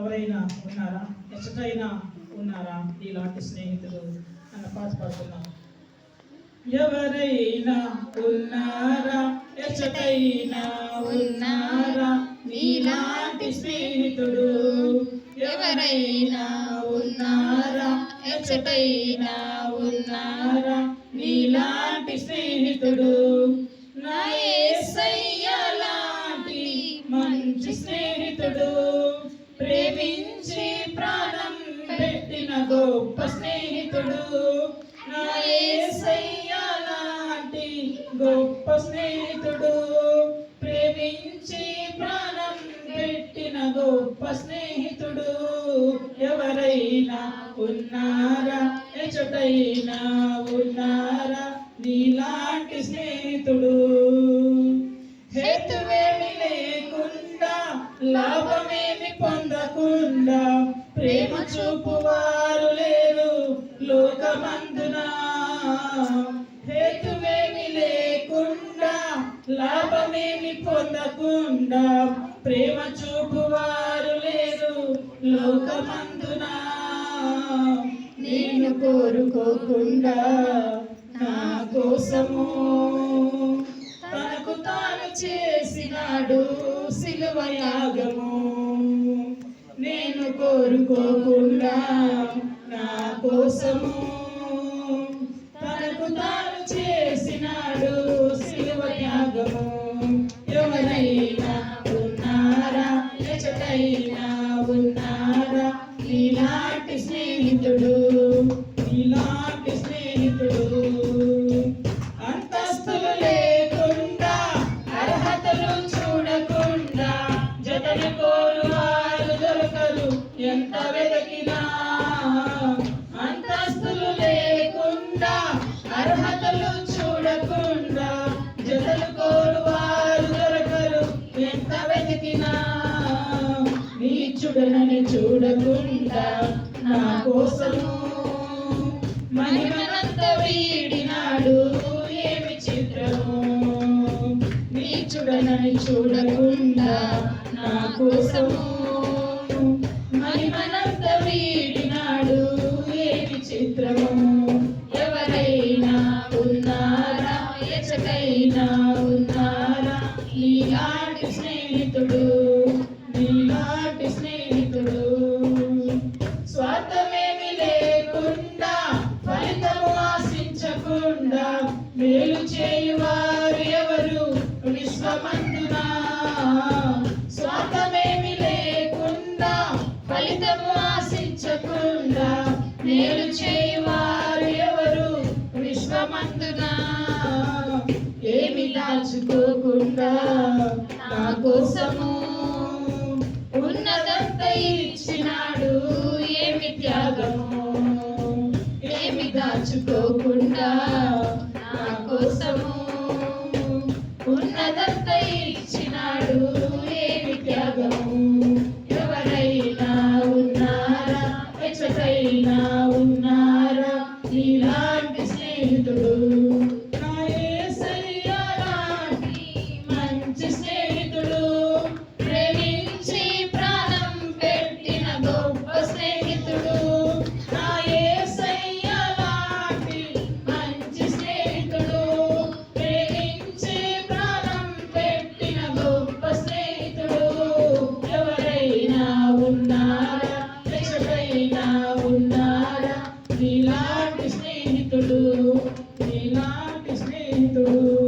ఎవరైనా ఉన్నారా? ఎచ్చటైనా ఉన్నారా ఇలాంటి స్నేహితులు అన్న పాట పాడుతున్నాం. ఎవరైనా ఉన్నారా? ఎచ్చటైనా ఉన్నారా నీలాంటి స్నేహితుడు? ఎవరైనా ఉన్నారా? ఎచ్చటైనా ఉన్నారా నీలాంటి స్నేహితుడు? నా యేసయ్య లాంటి మంచి స్నేహితుడు, ప్రేమించి ప్రాణం పెట్టిన గొప్ప స్నేహితుడు. నా యేసయ్య లాంటి గొప్ప స్నేహితుడు, ప్రేమించి ప్రాణం పెట్టిన గొప్ప స్నేహితుడు. ఎవరైనా ఉన్నారా? ఎచ్చటైనా ఉన్నారా నీలాంటి స్నేహితుడు? హేతువేమి లేకుండా, లాభమేమి పొందకుండా ప్రేమ చూపువారు లేరు లోకమందున. హేతువేమి లేకుండా, లాభమేమి పొందకుండా ప్రేమ చూపువారు లేరు లోకమందున. నేను కోరుకోకుండా నా కోసము తనకు తాను చేసినాడు సిలువ యాగము. నేను కోరుకోకుండా నా కోసము తనకు తాను చేసినాడు సిలువ యాగము. ఎవరైనా ఉన్నారా? ఎచ్చటైనా ఉన్నారా నీలాంటి స్నేహితుడు? నీలాంటి స్నేహితుడు. అంతస్తులు లేకుండా, అర్హతలు చూడకుండా జతని కోరువారు దొరకరు ఎంత వెతికినా. అంతస్తులు లేకుండా, అర్హతలు చూడకుండా జతలు కోరువారు దొరకరు ఎంత వెతికినా. నీచుడనని చూడకుండా నా కోసము మహిమనంత వీడినాడు, ఏమి చిత్రము. నీచుడనని చూడకుండా నా కోసము మహిమనంత వీడినాడు, ఏమి చిత్రము. ఎవరైనా ఉన్నారా? ఎచ్చటైనా ఉన్నారా నీలాంటి స్నేహితుడు? నీలాంటి స్నేహితుడు. స్వార్థమేమి లేకుండా, ఫలితము ఆశించకుండా మేలు చేయువారు ఎవరు విశ్వమందున. స్వార్థమేమి లేకుండా, ఫలితము ఆశించకుండా మేలు చేయువారు ఎవరు విశ్వమందున. ఏమి దాచుకోకుండా నా కోసము ఉన్నదంతా ఇచ్చినాడు, ఏమి త్యాగము. ఏమి దాచుకోకుండా నా కోసము ఉన్నదంతా ఇచ్చినాడు, ఏమి త్యాగము. ఎవరైనా ఉన్నారా? ఎచ్చటైనా ఉన్నారా నీలాంటి స్నేహితుడు? నా యేసయ్య లాంటి మంచి స్నేహితుడు, ప్రేమించి ప్రాణం పెట్టిన గొప్ప స్నేహితుడు. నా యేసయ్య లాంటి మంచి స్నేహితుడు, ప్రేమించి ప్రాణం పెట్టిన గొప్ప స్నేహితుడు. ఎవరైనా ఉన్నారా? ఎచ్చటైనా ఉన్నారా నీలాంటి స్నేహితుడు? నీలాంటి స్నేహితుడు.